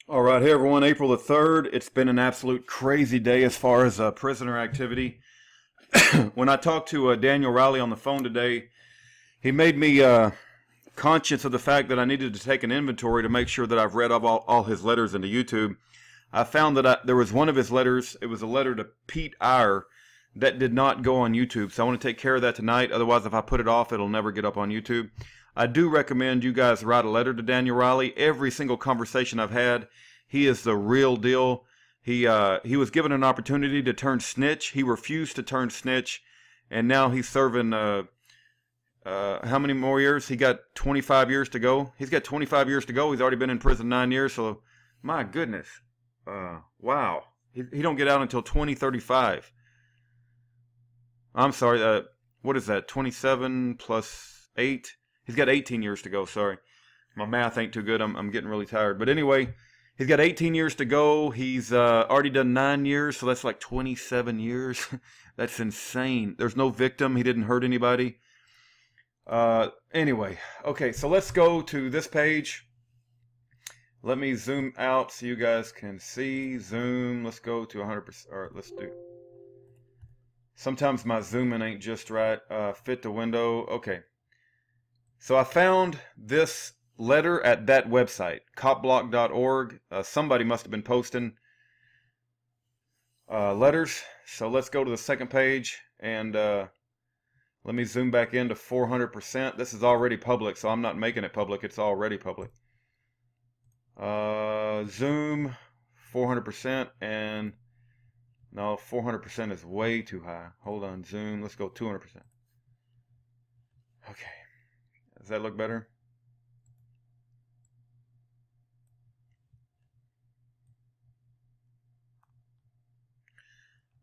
All right, hey everyone, April the 3rd. It's been an absolute crazy day as far as prisoner activity. When I talked to Daniel Riley on the phone today, he made me conscious of the fact that I needed to take an inventory to make sure that I've read all his letters into YouTube. I found that there was one of his letters, it was a letter to Pete Eyre, that did not go on YouTube. So I want to take care of that tonight. Otherwise, if I put it off, it'll never get up on YouTube. I do recommend you guys write a letter to Daniel Riley. Every single conversation I've had, he is the real deal. He was given an opportunity to turn snitch. He refused to turn snitch, and now he's serving how many more years? He got 25 years to go. He's got 25 years to go. He's already been in prison 9 years. So, my goodness, wow. He don't get out until 2035. I'm sorry. What is that? 27 plus 8. He's got 18 years to go. Sorry, my math ain't too good. I'm getting really tired. But anyway, he's got 18 years to go. He's already done 9 years, so that's like 27 years. That's insane. There's no victim. He didn't hurt anybody. Anyway, okay, so let's go to this page. Let me zoom out so you guys can see. Zoom. Let's go to 100%. All right, let's do. Sometimes my zooming ain't just right. Fit the window. Okay. So I found this letter at that website, copblock.org. Somebody must have been posting letters. So let's go to the second page and let me zoom back into 400%. This is already public, so I'm not making it public. It's already public. Zoom 400%, and no, 400% is way too high. Hold on, zoom. Let's go 200%. Okay. Does that look better?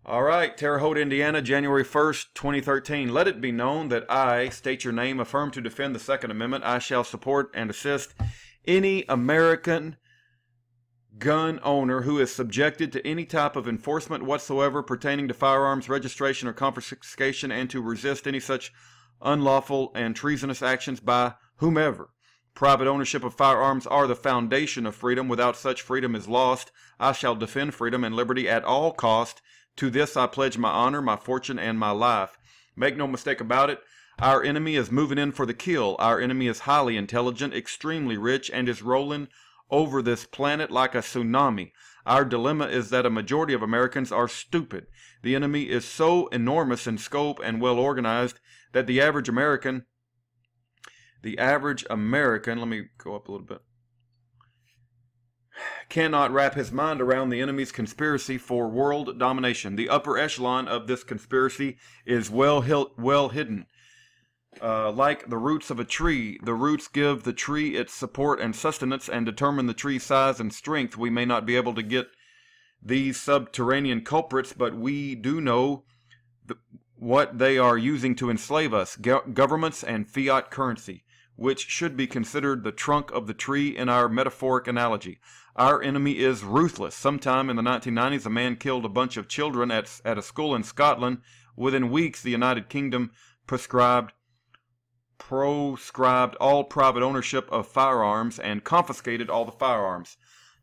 All right, Terre Haute, Indiana, January 1st, 2013. Let it be known that I, state your name, affirm to defend the Second Amendment. I shall support and assist any American gun owner who is subjected to any type of enforcement whatsoever pertaining to firearms registration or confiscation, and to resist any such unlawful and treasonous actions by whomever. Private ownership of firearms are the foundation of freedom. Without such, freedom is lost. I shall defend freedom and liberty at all cost. To this I pledge my honor, my fortune, and my life. Make no mistake about it, our enemy is moving in for the kill. Our enemy is highly intelligent, extremely rich, and is rolling over this planet like a tsunami. Our dilemma is that a majority of Americans are stupid. The enemy is so enormous in scope and well organized that the average American, let me go up a little bit, cannot wrap his mind around the enemy's conspiracy for world domination. The upper echelon of this conspiracy is well hidden. Like the roots of a tree, the roots give the tree its support and sustenance and determine the tree's size and strength. We may not be able to get these subterranean culprits, but we do know what they are using to enslave us: governments and fiat currency, which should be considered the trunk of the tree in our metaphoric analogy. Our enemy is ruthless. Sometime in the 1990s, a man killed a bunch of children at a school in Scotland. Within weeks, the United Kingdom proscribed all private ownership of firearms and confiscated all the firearms.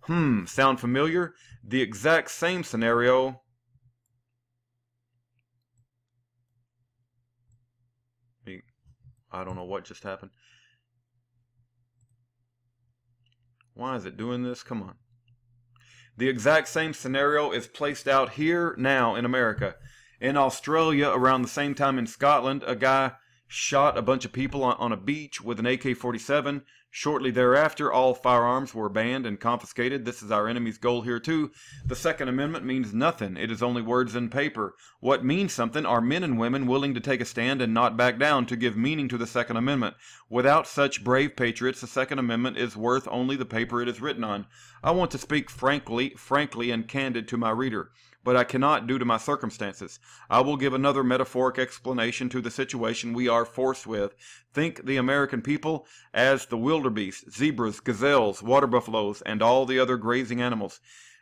Sound familiar? The exact same scenario. I don't know what just happened. Why is it doing this? Come on. The exact same scenario is placed out here now in America. In Australia, around the same time in Scotland, a guy shot a bunch of people on a beach with an AK-47. Shortly thereafter, all firearms were banned and confiscated. This is our enemy's goal here too. The Second Amendment means nothing. It is only words in paper. What means something are men and women willing to take a stand and not back down to give meaning to the Second Amendment. Without such brave patriots, the Second Amendment is worth only the paper it is written on. I want to speak frankly and candid to my reader, but I cannot due to my circumstances. I will give another metaphoric explanation to the situation we are forced with. Think the American people as the wildebeest, zebras, gazelles, water buffaloes, and all the other grazing animals.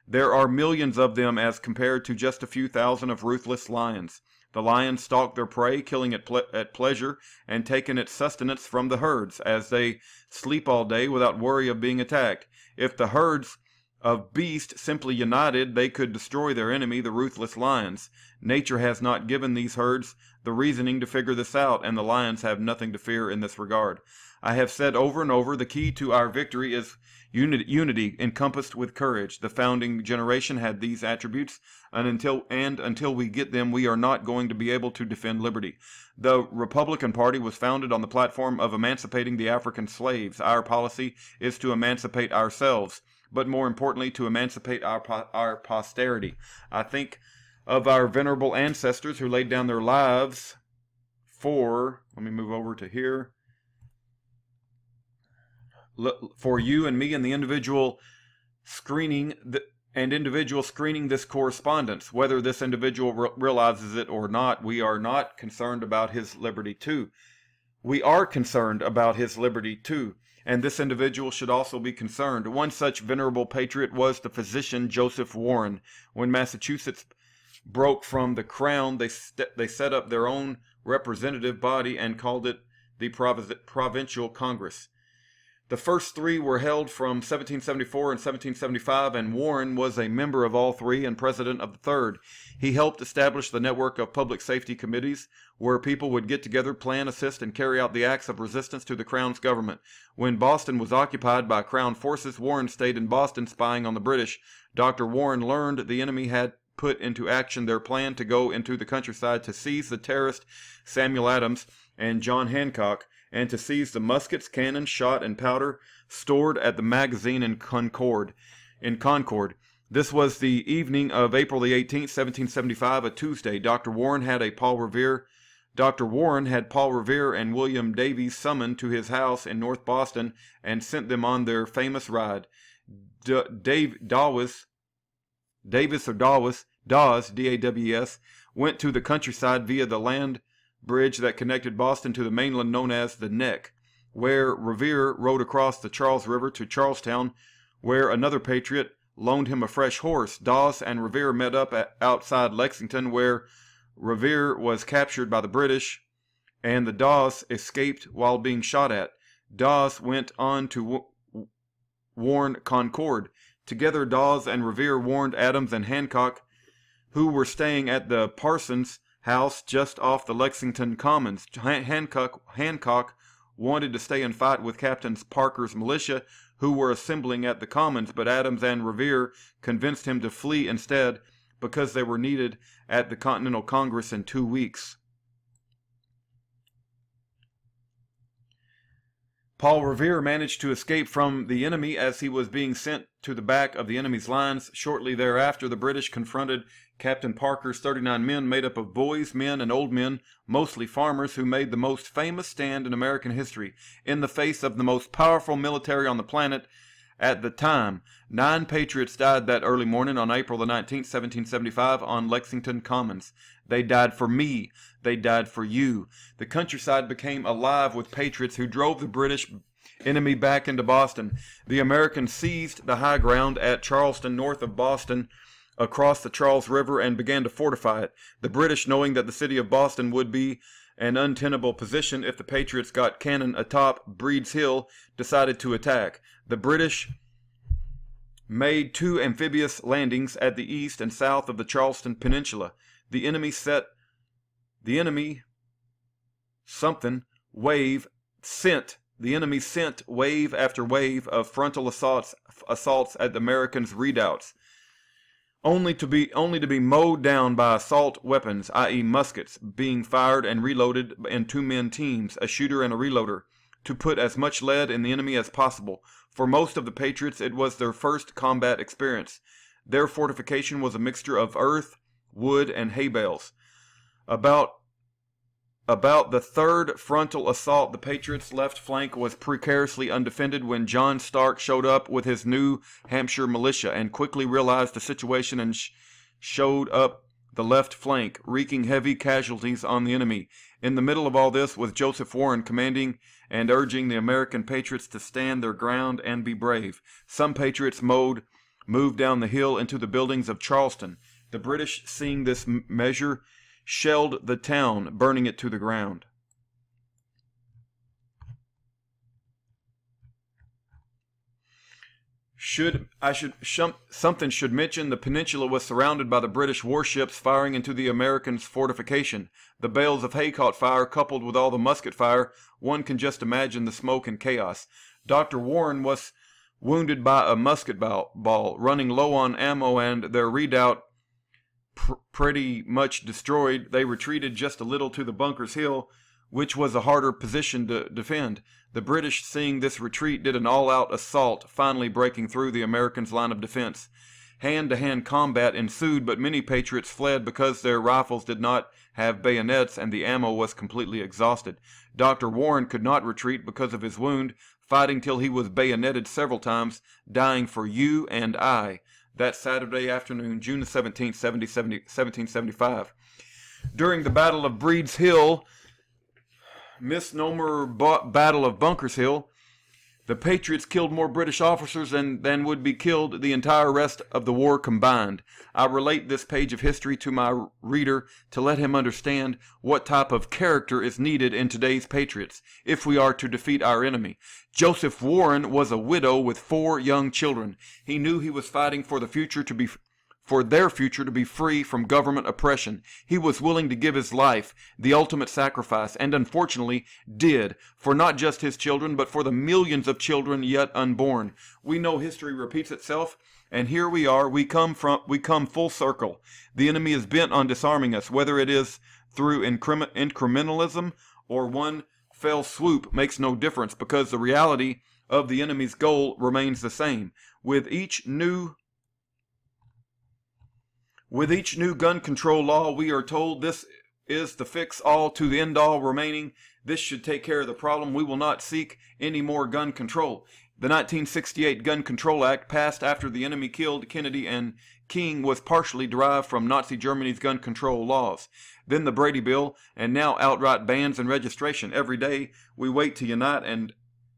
There are millions of them as compared to just a few thousand of ruthless lions. The lions stalk their prey, killing it at pleasure, and taking its sustenance from the herds, as they sleep all day without worry of being attacked. If the herds of beasts simply united, they could destroy their enemy, the ruthless lions. Nature has not given these herds the reasoning to figure this out, and the lions have nothing to fear in this regard. I have said over and over, the key to our victory is unity encompassed with courage. The founding generation had these attributes, and until we get them, we are not going to be able to defend liberty. The Republican Party was founded on the platform of emancipating the African slaves. Our policy is to emancipate ourselves, but more importantly, to emancipate our posterity. I think of our venerable ancestors who laid down their lives for, let me move over to here, for you and me and the individual screening this correspondence. Whether this individual realizes it or not, we are not concerned about his liberty too. We are concerned about his liberty too, and this individual should also be concerned. One such venerable patriot was the physician Joseph Warren. When Massachusetts broke from the crown, they set up their own representative body and called it the Provincial Congress. The first three were held from 1774 and 1775, and Warren was a member of all three and president of the third. He helped establish the network of public safety committees where people would get together, plan, assist, and carry out the acts of resistance to the Crown's government. When Boston was occupied by Crown forces, Warren stayed in Boston spying on the British. Dr. Warren learned the enemy had put into action their plan to go into the countryside to seize the terrorist Samuel Adams and John Hancock, and to seize the muskets, cannon, shot, and powder stored at the magazine in Concord. This was the evening of April the 18th, 1775, a Tuesday. Dr. Warren had Paul Revere and William Davies summoned to his house in North Boston and sent them on their famous ride. Dawes, D-A-W-E-S, went to the countryside via the land bridge that connected Boston to the mainland known as the Neck, where Revere rode across the Charles River to Charlestown, where another patriot loaned him a fresh horse. Dawes and Revere met up outside Lexington, where Revere was captured by the British, and the Dawes escaped while being shot at. Dawes went on to warn Concord. Together, Dawes and Revere warned Adams and Hancock, who were staying at the Parsons house just off the Lexington Commons. Hancock wanted to stay and fight with Captain Parker's militia, who were assembling at the Commons, but Adams and Revere convinced him to flee instead because they were needed at the Continental Congress in 2 weeks. Paul Revere managed to escape from the enemy as he was being sent to the back of the enemy's lines. Shortly thereafter, the British confronted Captain Parker's 39 men made up of boys, men, and old men, mostly farmers, who made the most famous stand in American history. In the face of the most powerful military on the planet at the time, 9 patriots died that early morning on April the 19th, 1775, on Lexington Commons. They died for me. They died for you. The countryside became alive with patriots who drove the British enemy back into Boston. The Americans seized the high ground at Charleston, north of Boston, across the Charles River, and began to fortify it. The British, knowing that the city of Boston would be an untenable position if the Patriots got cannon atop Breed's Hill, decided to attack. The British made 2 amphibious landings at the east and south of the Charleston Peninsula. The enemy sent wave after wave of frontal assaults at the Americans' redoubts, only to be mowed down by assault weapons, i.e. muskets, being fired and reloaded in 2-man teams, a shooter and a reloader, to put as much lead in the enemy as possible. For most of the Patriots, it was their first combat experience. Their fortification was a mixture of earth, wood, and hay bales. About the third frontal assault, the Patriots' left flank was precariously undefended when John Stark showed up with his New Hampshire militia and quickly realized the situation and showed up the left flank, wreaking heavy casualties on the enemy. In the middle of all this was Joseph Warren, commanding and urging the American patriots to stand their ground and be brave. Some patriots moved down the hill into the buildings of Charleston. The British, seeing this measure, shelled the town, burning it to the ground. Something should mention the peninsula was surrounded by the British warships firing into the Americans' fortification. The bales of hay caught fire, coupled with all the musket fire. One can just imagine the smoke and chaos. Dr. Warren was wounded by a musket ball, running low on ammo, and their redoubt pretty much destroyed. They retreated just a little to the Bunkers Hill, which was a harder position to defend. The British, seeing this retreat, did an all-out assault, finally breaking through the Americans' line of defense. Hand-to-hand combat ensued, but many patriots fled because their rifles did not have bayonets and the ammo was completely exhausted. Dr. Warren could not retreat because of his wound, fighting till he was bayoneted several times, dying for you and I. That Saturday afternoon, June 17, 1775. During the Battle of Breed's Hill, misnomer Battle of Bunkers Hill, the Patriots killed more British officers than would be killed the entire rest of the war combined. I relate this page of history to my reader to let him understand what type of character is needed in today's patriots if we are to defeat our enemy. Joseph Warren was a widow with 4 young children. He knew he was fighting for their future to be free from government oppression. He was willing to give his life, the ultimate sacrifice, and unfortunately did, for not just his children, but for the millions of children yet unborn. We know history repeats itself, and here we are. We come full circle. The enemy is bent on disarming us, whether it is through incrementalism or one fell swoop makes no difference, because the reality of the enemy's goal remains the same. With each new gun control law, we are told this is the fix-all to the end-all remaining. This should take care of the problem. We will not seek any more gun control. The 1968 Gun Control Act, passed after the enemy killed Kennedy and King, was partially derived from Nazi Germany's gun control laws. Then the Brady Bill, and now outright bans and registration. Every day we wait to unite and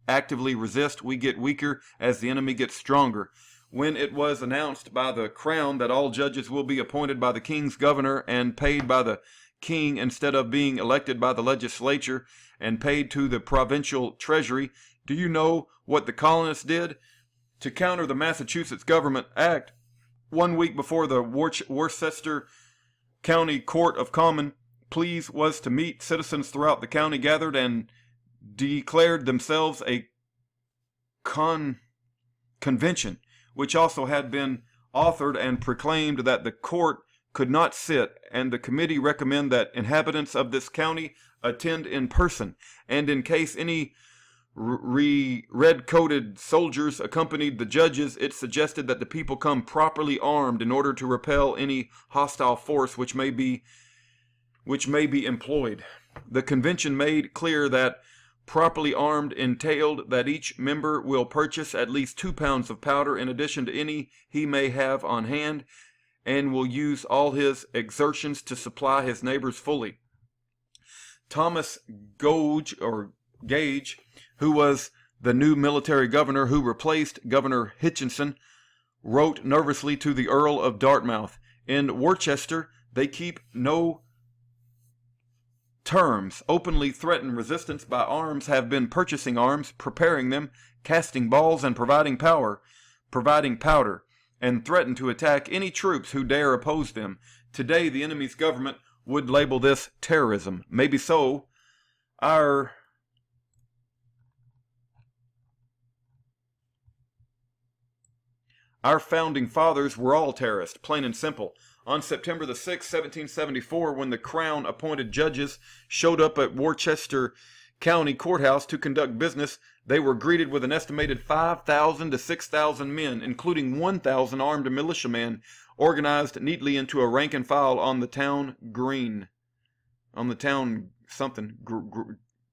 actively resist. We get weaker as the enemy gets stronger. When it was announced by the Crown that all judges will be appointed by the King's governor and paid by the King instead of being elected by the legislature and paid to the provincial treasury, do you know what the colonists did? To counter the Massachusetts Government Act, 1 week before the Worcester County Court of Common Pleas was to meet, citizens throughout the county gathered and declared themselves a convention, which also had been authored and proclaimed that the court could not sit, and the committee recommend that inhabitants of this county attend in person, and in case any red-coated soldiers accompanied the judges, it suggested that the people come properly armed in order to repel any hostile force which may be employed. The convention made clear that properly armed entailed that each member will purchase at least 2 pounds of powder in addition to any he may have on hand, and will use all his exertions to supply his neighbors fully. Thomas Gage, who was the new military governor who replaced Governor Hitchinson, wrote nervously to the Earl of Dartmouth, "In Worcester they keep no terms, openly threaten resistance by arms, have been purchasing arms, preparing them, casting balls, and providing powder, and threaten to attack any troops who dare oppose them. Today the enemy's government would label this terrorism. Maybe so. Our founding fathers were all terrorists, plain and simple. On September the 6th, 1774, when the Crown appointed judges showed up at Worcester County Courthouse to conduct business, they were greeted with an estimated 5,000 to 6,000 men, including 1,000 armed militiamen, organized neatly into a rank and file on the town green. On the town something,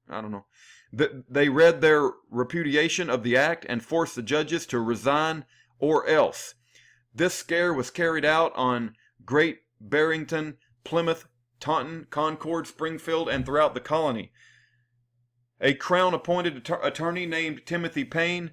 I don't know. They read their repudiation of the act and forced the judges to resign or else. This scare was carried out on Great Barrington, Plymouth, Taunton, Concord, Springfield, and throughout the colony. A Crown-appointed attorney named Timothy Payne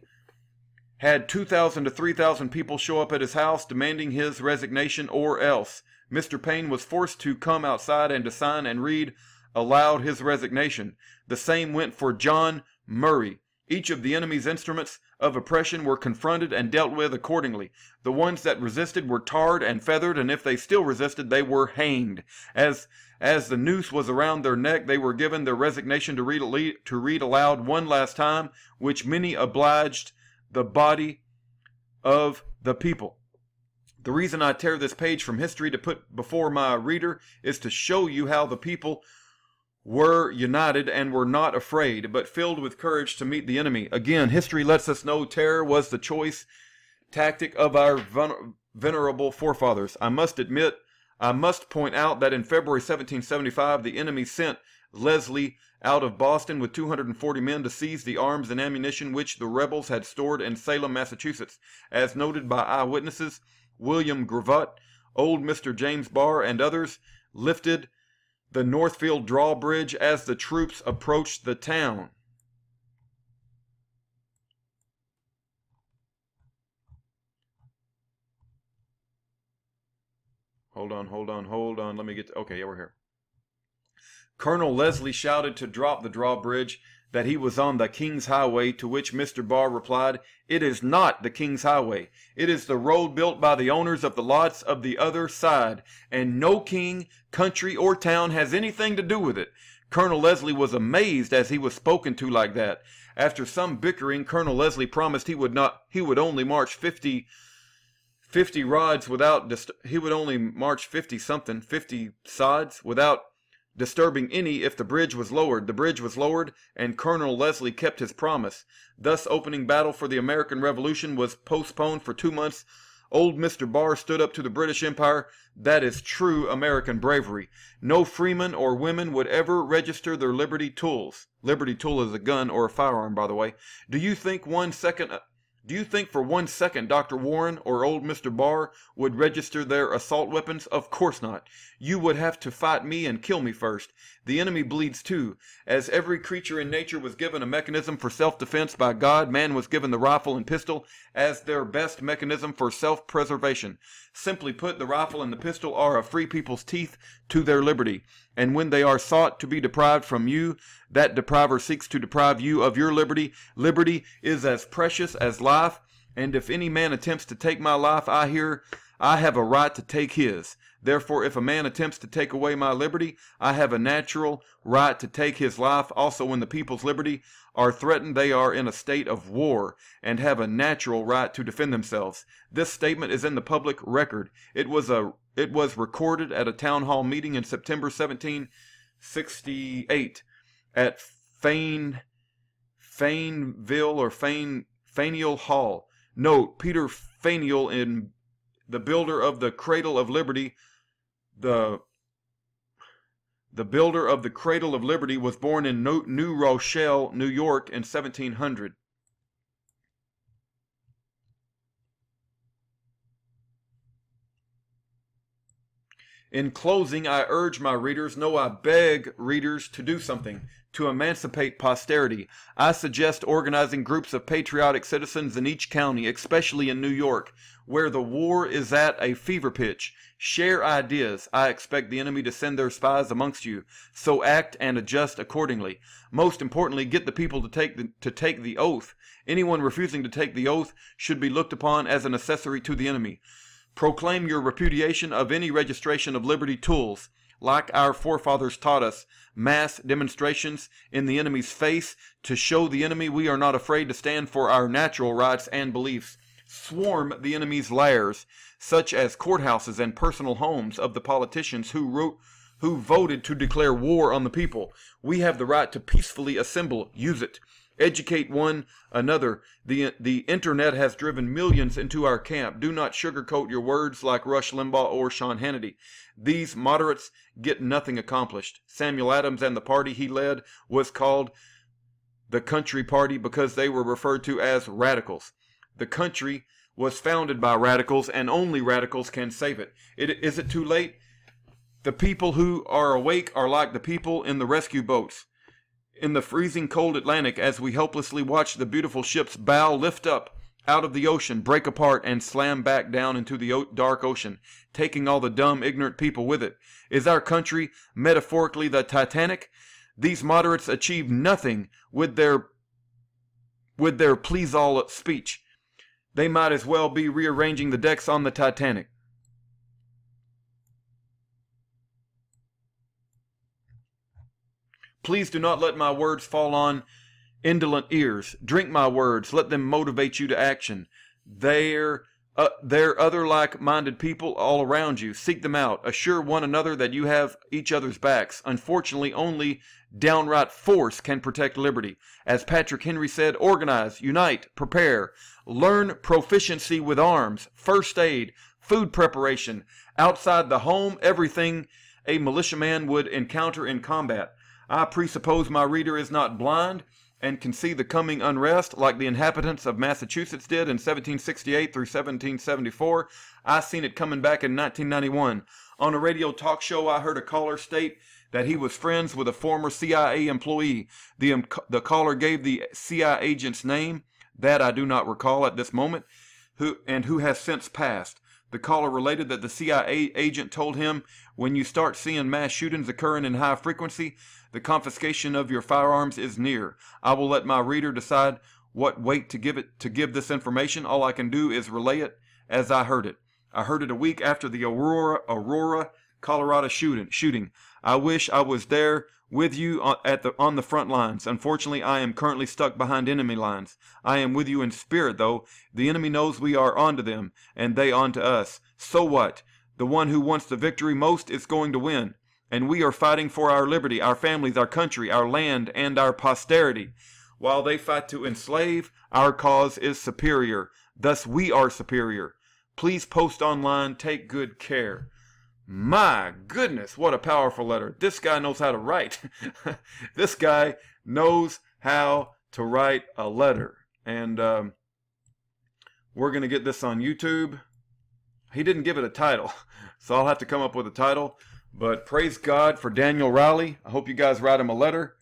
had 2,000 to 3,000 people show up at his house demanding his resignation or else. Mr. Payne was forced to come outside and to sign and read aloud his resignation. The same went for John Murray. Each of the enemy's instruments of oppression were confronted and dealt with accordingly. The ones that resisted were tarred and feathered, and if they still resisted, they were hanged. As the noose was around their neck, they were given their resignation to read aloud one last time, which many obliged the body of the people. The reason I tear this page from history to put before my reader is to show you how the people were united and were not afraid, but filled with courage to meet the enemy. Again, history lets us know terror was the choice tactic of our venerable forefathers. I must point out that in February 1775, the enemy sent Leslie out of Boston with 240 men to seize the arms and ammunition which the rebels had stored in Salem, Massachusetts. As noted by eyewitnesses, William Gravatt, old Mr. James Barr, and others, lifted the Northfield drawbridge as the troops approached the town. Hold on. Let me get okay, yeah, we're here. Colonel Leslie shouted to drop the drawbridge, that he was on the King's Highway, to which Mr. Barr replied, "It is not the King's Highway. It is the road built by the owners of the lots of the other side, and no king, country, or town has anything to do with it." Colonel Leslie was amazed as he was spoken to like that. After some bickering, Colonel Leslie promised he would only march 50 rods without he would only march 50 sods without disturbing any if the bridge was lowered. The bridge was lowered, and Colonel Leslie kept his promise. Thus, opening battle for the American Revolution was postponed for 2 months. Old Mr. Barr stood up to the British Empire. That is true American bravery. No freeman or women would ever register their liberty tools. Liberty tool is a gun or a firearm, by the way. Do you think for 1 second Dr. Warren or old Mr. Barr would register their assault weapons? Of course not. You would have to fight me and kill me first. The enemy bleeds too. As every creature in nature was given a mechanism for self-defense by God, man was given the rifle and pistol as their best mechanism for self-preservation. Simply put, the rifle and the pistol are a free people's teeth to their liberty. And when they are sought to be deprived from you, that depriver seeks to deprive you of your liberty. Liberty is as precious as life, and if any man attempts to take my life, I have a right to take his. Therefore, if a man attempts to take away my liberty, I have a natural right to take his life. Also, when the people's liberty are threatened, they are in a state of war and have a natural right to defend themselves. This statement is in the public record. It was recorded at a town hall meeting in September 1768 at Faneuil Hall. Note, Peter Faneuil, in the builder of the Cradle of Liberty, the builder of the Cradle of Liberty, was born in New Rochelle, New York in 1700. In closing, I urge my readers, no, I beg readers to do something to emancipate posterity. I suggest organizing groups of patriotic citizens in each county, especially in New York, where the war is at a fever pitch. Share ideas. I expect the enemy to send their spies amongst you, so act and adjust accordingly. Most importantly, get the people to take the oath. Anyone refusing to take the oath should be looked upon as an accessory to the enemy. Proclaim your repudiation of any registration of liberty tools. Like our forefathers taught us, mass demonstrations in the enemy's face to show the enemy we are not afraid to stand for our natural rights and beliefs. Swarm the enemy's lairs, such as courthouses and personal homes of the politicians who voted to declare war on the people. We have the right to peacefully assemble. Use it. Educate one another. The internet has driven millions into our camp. Do not sugarcoat your words like Rush Limbaugh or Sean Hannity. These moderates get nothing accomplished. Samuel Adams and the party he led was called the Country Party because they were referred to as radicals. The country was founded by radicals, and only radicals can save it. Is it too late? The people who are awake are like the people in the rescue boats in the freezing cold Atlantic, as we helplessly watch the beautiful ship's bow lift up out of the ocean, break apart, and slam back down into the dark ocean, taking all the dumb, ignorant people with it. Is our country metaphorically the Titanic? These moderates achieve nothing with their with their please all speech. They might as well be rearranging the decks on the Titanic. Please do not let my words fall on indolent ears. Drink my words. Let them motivate you to action. There are other like-minded people all around you. Seek them out. Assure one another that you have each other's backs. Unfortunately, only downright force can protect liberty. As Patrick Henry said, organize, unite, prepare. Learn proficiency with arms, first aid, food preparation, outside the home, everything a militiaman would encounter in combat. I presuppose my reader is not blind and can see the coming unrest like the inhabitants of Massachusetts did in 1768 through 1774. I seen it coming back in 1991. On a radio talk show, I heard a caller state that he was friends with a former CIA employee. The caller gave the CIA agent's name, that I do not recall at this moment, who has since passed. The caller related that the CIA agent told him, when you start seeing mass shootings occurring in high frequency, the confiscation of your firearms is near. I will let my reader decide what weight to give this information. All I can do is relay it as I heard it. I heard it a week after the Aurora, Colorado shooting. I wish I was there with you on the front lines. Unfortunately, I am currently stuck behind enemy lines. I am with you in spirit, though. The enemy knows we are onto them, and they onto us. So what? The one who wants the victory most is going to win. And we are fighting for our liberty, our families, our country, our land, and our posterity. While they fight to enslave, our cause is superior. Thus we are superior. Please post online. Take good care. My goodness, what a powerful letter. This guy knows how to write. This guy knows how to write a letter. And we're going to get this on YouTube. He didn't give it a title, so I'll have to come up with a title. But praise God for Daniel Riley. I hope you guys write him a letter.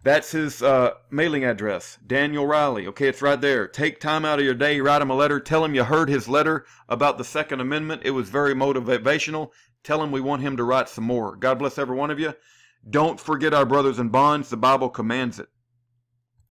That's his mailing address, Daniel Riley. Okay, it's right there. Take time out of your day, write him a letter. Tell him you heard his letter about the Second Amendment. It was very motivational. Tell him we want him to write some more. God bless every one of you. Don't forget our brothers in bonds. The Bible commands it.